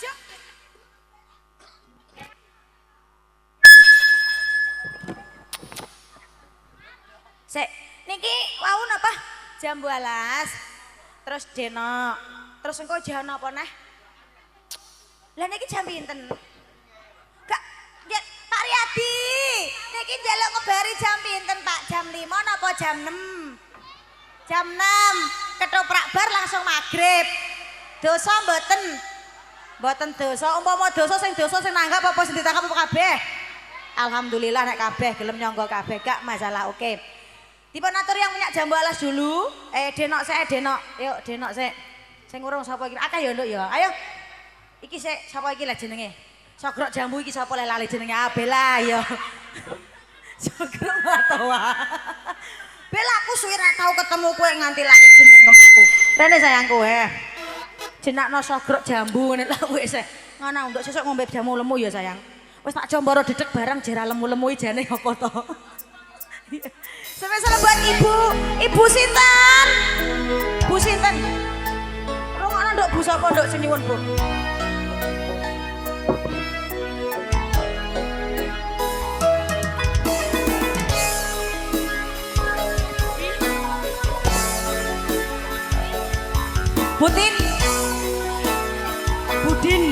aja. Sik, niki wau napa? Jam 12. Terus denok. Terus engko jam napa neh? Lah niki jam pinten? Kak, Pak Riyadi. Niki njaluk ngebari jam pinten, Pak? Jam 5 napa jam 6? Jam 6. Ketoprak bar langsung magrib. Dosa mboten? Mboten dosa. Umpama dosa sing nanggap apa sing ditangkap apa kabeh? Alhamdulillah nek kabeh gelem nyangga kabeh gak masalah. Oke. Dipun atur yang punya jam 12 dulu. Denok sik, denok. Yuk, denok sik. Sing ngurung sapa iki? Akeh ya, Nduk ya. Ayo. Iki sik sapa iki lah jenenge? Sogrok jambu iki sapa le lali jenenge? Bella ya. Sogrok matowa. Bella aku suwi ra tau ketemu kowe nganti lali jeneng kemaku. Rene sayangku jenakno sogrok jambu nek tak kowe sik. Ngono nduk sesuk ngombe jamu lemu ya sayang. Wis tak jomboro dedek barang jera lemu-lemu jane apa to. Spesial buat ibu sinten? Bu sinten? Rungokno nduk bu sapa nduk sing nyuwun Bu? Budin. Budin.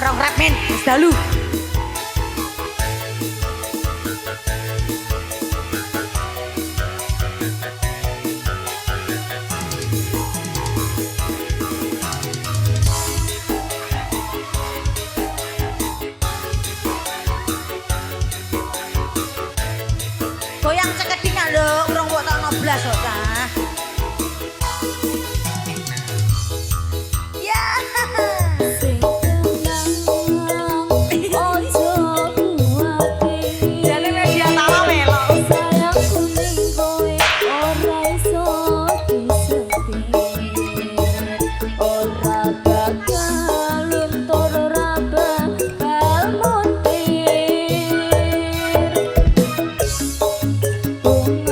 Rong rap men, wis dalu. Goyang cekedingan lho, urung mbok tak 16 kok ta.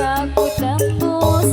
Aku tembus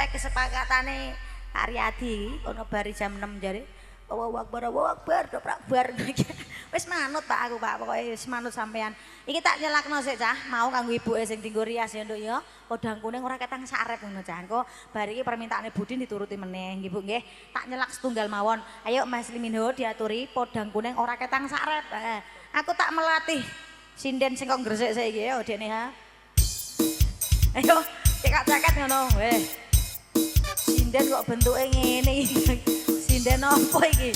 kesepakatane Aryadi ono bari jam 6 jare. Allahu Akbar, dobrak bar. Wis manut Pak aku Pak, pokoke wis manut sampean. Iki tak nyelakno sik Cah, mau kanggo ibuke sing dienggo rias ya Nduk ya. Podang kuning ora ketang sarep ngono Cah. Engko bar iki permintaane Budin dituruti meneh nggih Bu nggih. Tak nyelak setunggal mawon. Ayo Mas Liminho diaturi podang kuning ora ketang sarep. Aku tak melatih sinden sing kok gresik saiki ya Dene ha. Ayo cekak-ceket ngono weh. Sinden kok bentuke ngene iki. Sinden apa iki?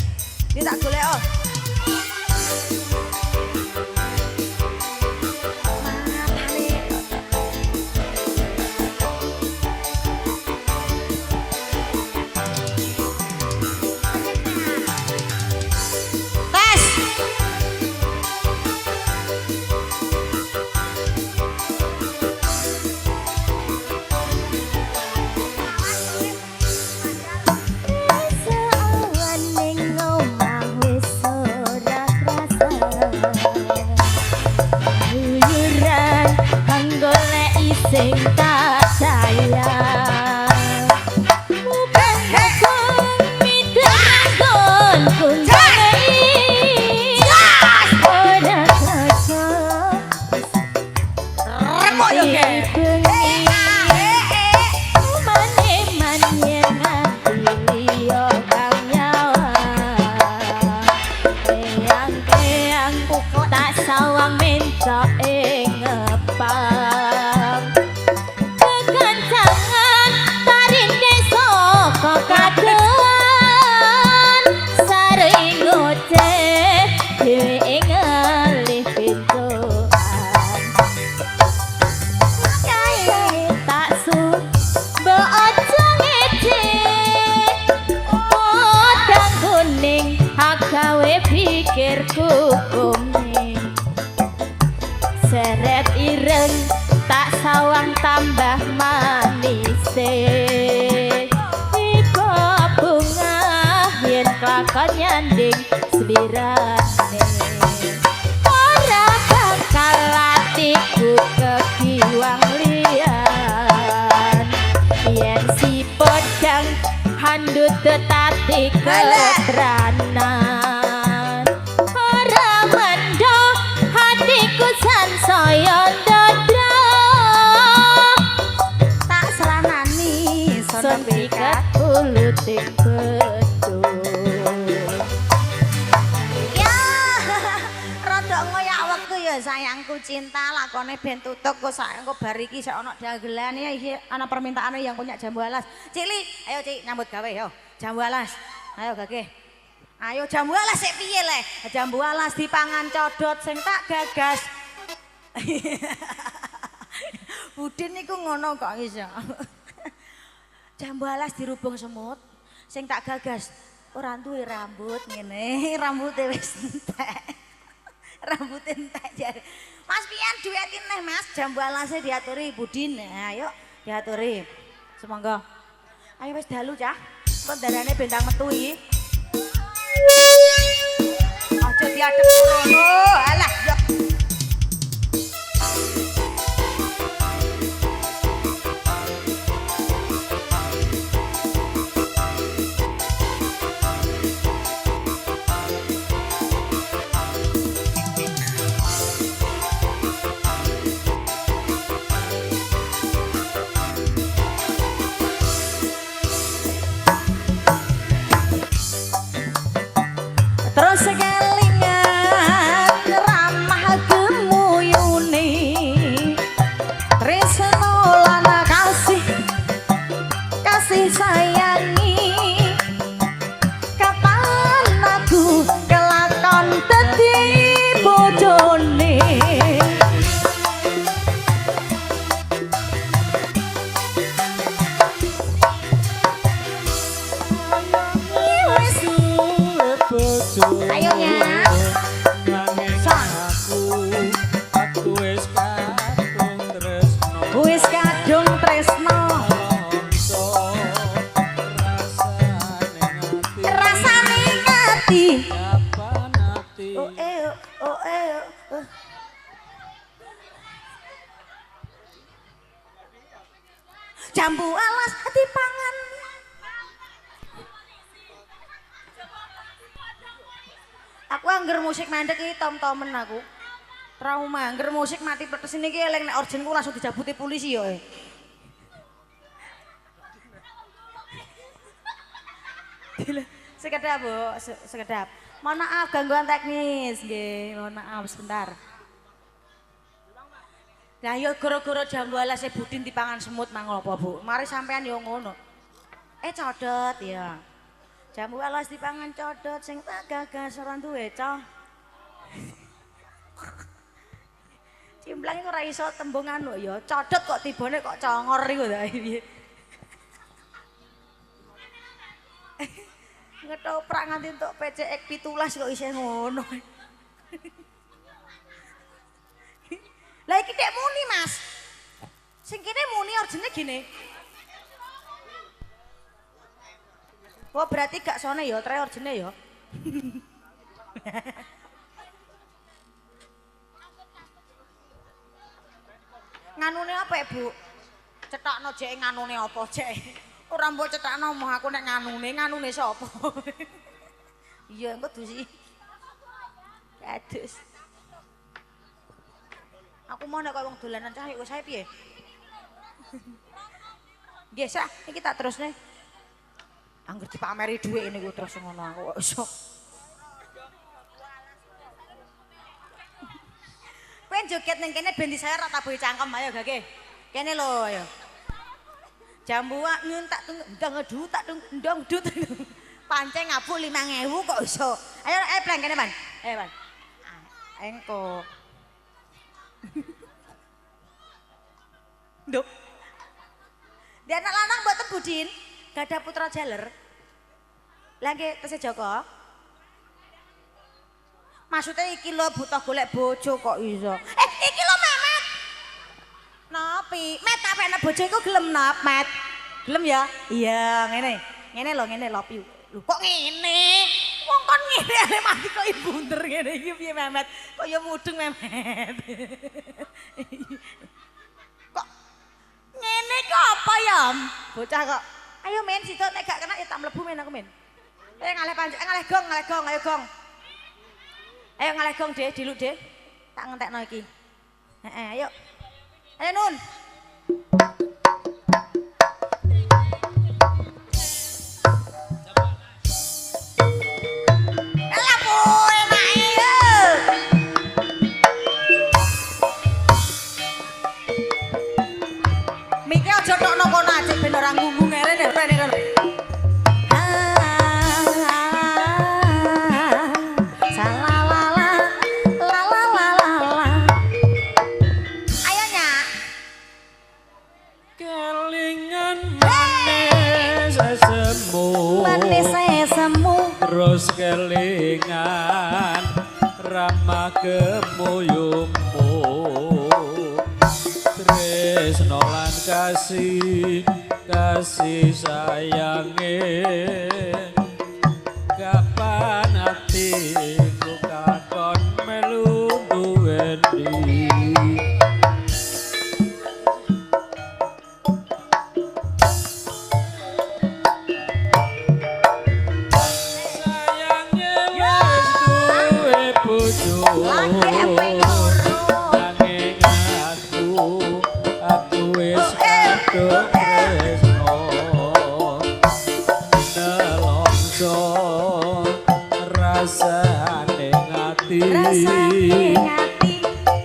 Iki tak golek oh. sing tak sayang mumpung midanggon kunjungi ora kasa remuk yo tak sawang minta ing ngepang kekancangan tarin desa kekadean sari ngoceh dhewe ngelih pintuan kaya tak su mbok aja ngecek podang kuning agawe pikirku seret ireng tak sawang tambah manis iba bunga yen kelakon nyanding selirane ora bakal latiku kekiwang lian yen si podang handut tetati kebranan ora mendo hatiku sansaya dada tak selanani sono pikat uluting betul ya rada ngoyak wektu ya sayangku cinta lakone ben tutuk kok sayangku bar iki sik ana dagelan ya iki ana permintaane yang punya jambu alas Cik Li ayo Cik nyambut gawe yo jambu alas ayo gage ayo jambu alas sik piye le jambu alas dipangan codot sing tak gagas Budin niku ngono kok iso. Jambu alas dirubung semut sing tak gagas ora duwe rambut ngene, rambuté wis entek. Rambut entek jare. Mas pian duwetin neh Mas, jambu alasnya diaturi Budin. Nah, ayo diaturi. Semonggo. Ayo wis dalu Cah. Kok darane bentang metu iki. Aja diadep rono. Alah, yo. terus kelingan ramah gemuyuni tresno lan kasih sayangi jambu alas dipangan. Aku angger musik mandek iki tom-tomen aku. Trauma, angger musik mati petes iki eling nek orjenku langsung dijabuti polisi yo. Sekedap, Bu, sekedap. Mohon maaf gangguan teknis nggih, mohon maaf sebentar. Lah yo gara-gara jambu alase Budin dipangan semut mang apa, Bu? Mari sampean yo ngono. Codot ya. Jambu alas dipangan codot sing tak gagas ora duwe, Coh. Cimplang iku ora iso tembung anu ya, codot kok tibane kok congor iku ta piye. Ngetoprak nganti entuk PCX 17 kok isih ngono. Lah iki tek muni, Mas. Sing kene muni orjene gini. Oh berarti gak sone ya, tre orjene ya. Nganune apa, Bu? Cetakno jek nganune apa jek? Ora mbok cetakno omong aku nek nganune sapa? Iya, engko dusi. Adus. Aku mau nek koyo wong dolanan cah wis ae piye? Nggih, sak iki tak terusne. Angger dipameri dhuwit niku terus ngono aku kok iso. Kowe joget ning kene ben disayar tak tabuhi cangkem ayo gage. Kene lho ayo. Jambu nyuntak ndang edu tak ndong dut. Pancen ngabuk 5.000 kok iso. Ayo Blang kene, Ban. Ayo, Ban. Engko. Nduk. Dia anak lanang mboten Budin, gada putra jaler. Lah nggih tesih Joko. Maksudnya iki lho butuh golek bojo kok iso. Iki lho Memet. Nopi? Met apa enak bojo iku gelem nop, Met? Gelem ya? Iya, ngene. Ngene love you. Lho kok ngene? Wong kon ngene ale mati kok bunder ngene iki piye Memet? Kok ya mudeng Memet. Kok ngene iki apa ya? Bocah kok. Ayo men situ nek gak kena ya tak mlebu men aku men. Ngalih panjuk, ngalih gong, ayo gong. Ayo ngalih gong Deh, diluk Deh. Tak ngentekno iki. Ayo. Ayo Nun. Alah kowe mae yo. Miki aja tokno kono ajek ben ora ngunggung rene kono. Terus kelingan ramah kemuyumu tresno lan kasih sayange kapan atiku kakon melu duweni.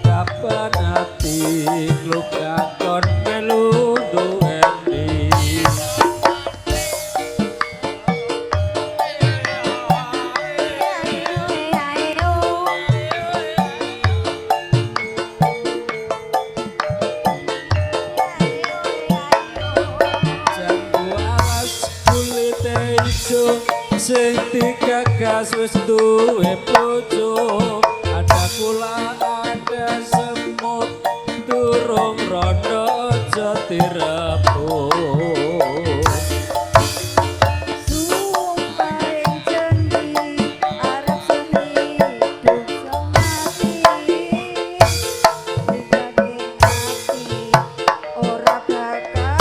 Kapan ati klukakon melu duweni. Jambu alas kulite ijo sing digagas wis duwe bojo. Ada kula ada semut durung rondo aja direbut. Sumparing janji arep seni dosa mati. Daging ati ora bakal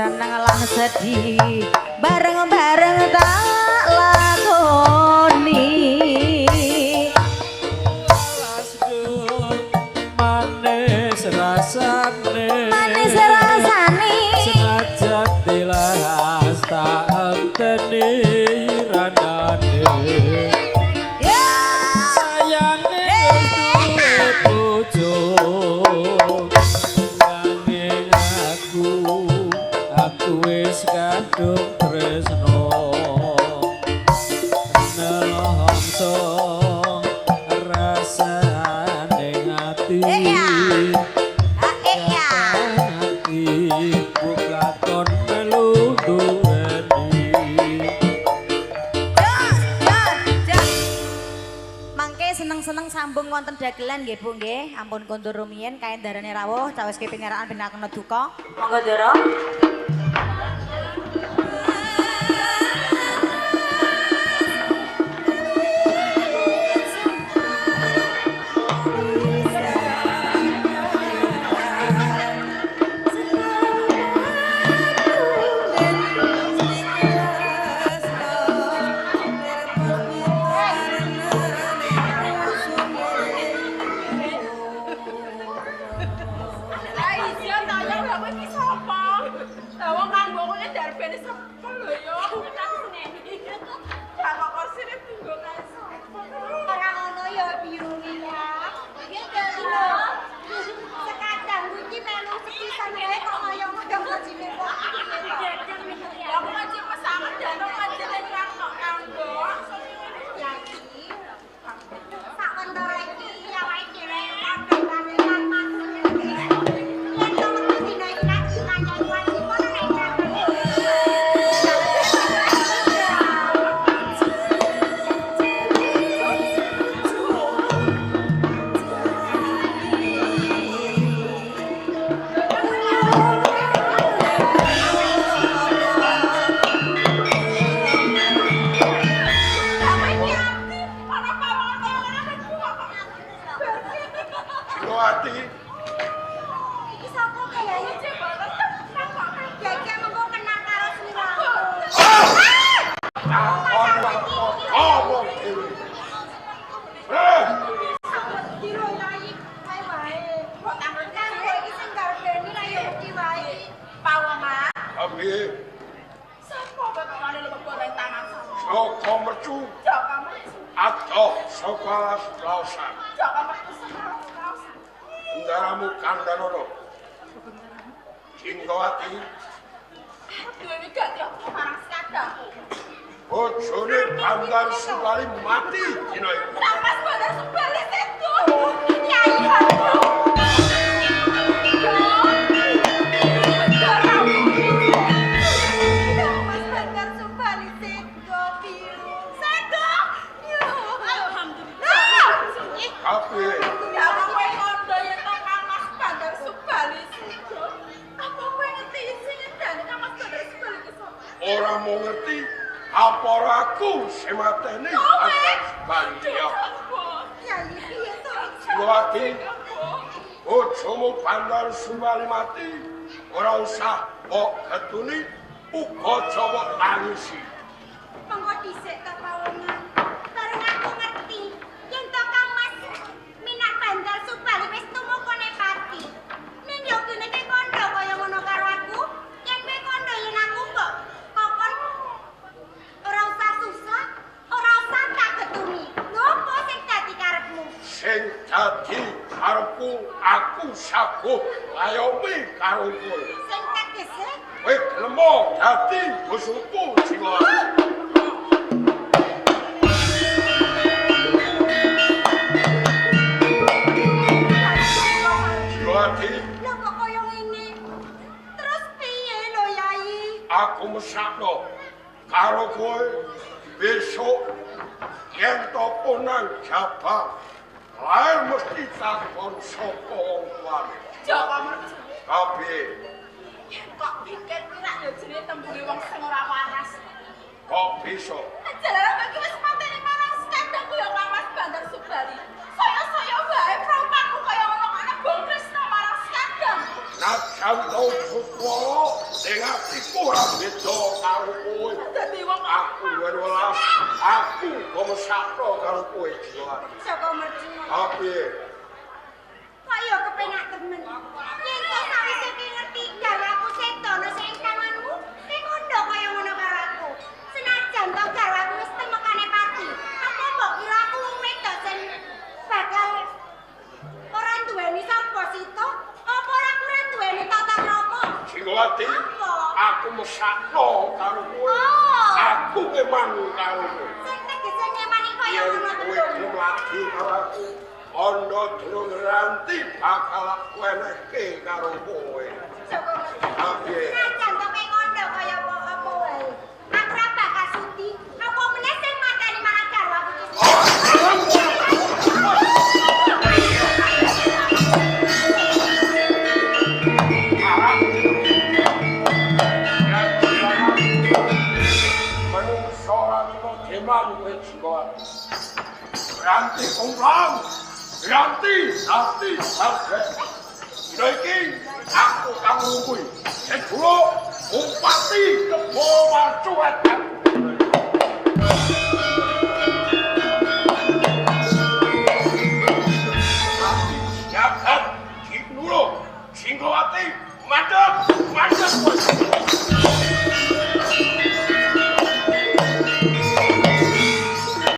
seneng lan sedih bareng-bareng tak lakoni manis rasane manis rasane senajan dilas tak enteni randane ya sayange duwe bojo nanging aku wis kadung tresno nelongso rasane ati bukaton melu duweni mangke seneng-seneng sambung wonten dagelan nggih Bu nggih ampun kondur rumiyin kaendarane rawuh cawis kepingeraan benaken duka monggo Ndara Ndaramu Kandanono. Jinggawati. Dewi gak tiap marang sekadang. Bojone Bandar Subali mati dina iki. Mas Bandar Subali itu. Nyai hantu. Mas Bandar Subali sego biru. Sego. Yo, alhamdulillah. Kabeh Ya kowe ngondo yen Kang Mas Bandar Subali sego. Apa kowe ngerti isi ngedani Kang Mas Bandar Subali ki sapa? ora mau ngerti apa ora aku semateni Bandar Subali ya. Nyai piye to? Jinggawati. Bojomu Bandar Subali mati. Ora usah kok ketuni uga Jawa tangisi. Monggo dhisik ta pawongan. Bareng aku ngerti yen to Kang Mas Minak Bandar Subali wis tumukune pati. Ning yo kene ke kondo kaya ngono karo aku. Yen kowe kondo yen aku kok kokon ora usah susah, ora usah tak ketuni. Ngopo sing dadi karepmu? Sing dadi karepku aku saguh ngayomi karo kowe. Sing tegese Kowe gelem dadi bojoku Jinggawati. Jinggawati, lho kok kaya ngene. Terus piye lho Yai? aku mesakno karo kowe besok yen to punang jabang lair mesti takon sapa wong tuane. Joko mercu. Kabeh Kok pikir ora yo jenenge tembunge wong sing ora waras. kok bisa Jalaran bagi wis mateni marang sekadang kaya Kang Mas Bandar Subali. Saya wae prapaku kaya ngono ana Bang Krisna marang sekadang. najan kantau Sukmana ning atiku ora beda karo kowe. Dadi wong Aku duwe welas, aku kok mesakno karo kowe jiwa. saka mercu. Tapi Kaya kepenak temen. Yen kok sawise ki ngerti gawe aku sedono sing tanganmu, ning kondo kaya ngono karo aku. Senajan to gawe aku wis temekane pati. Apa mbok kira aku wong wedok sing bakal ora duweni sapa sito? Apa ora kurang duweni tata krama? Singgawati, aku mesakno karo kowe. Oh. Aku memang karo kowe. Sing tegese nyemani kaya Yen ngono kowe terus. gelem lagi karo aku, ana durung ranti bakal aku eneke karo kowe. Saka mercu. Tapi Senajan to kowe kondo kaya apa wae. Aku ora bakal sudi. Apa meneh sing mateni marang karo aku ki. Manungsa ora demam kowe jiwa. Ranti kumplang, ranti, sampai. Dina iki aku kang ngungkui. Sing dulu umpati kebo marcuat.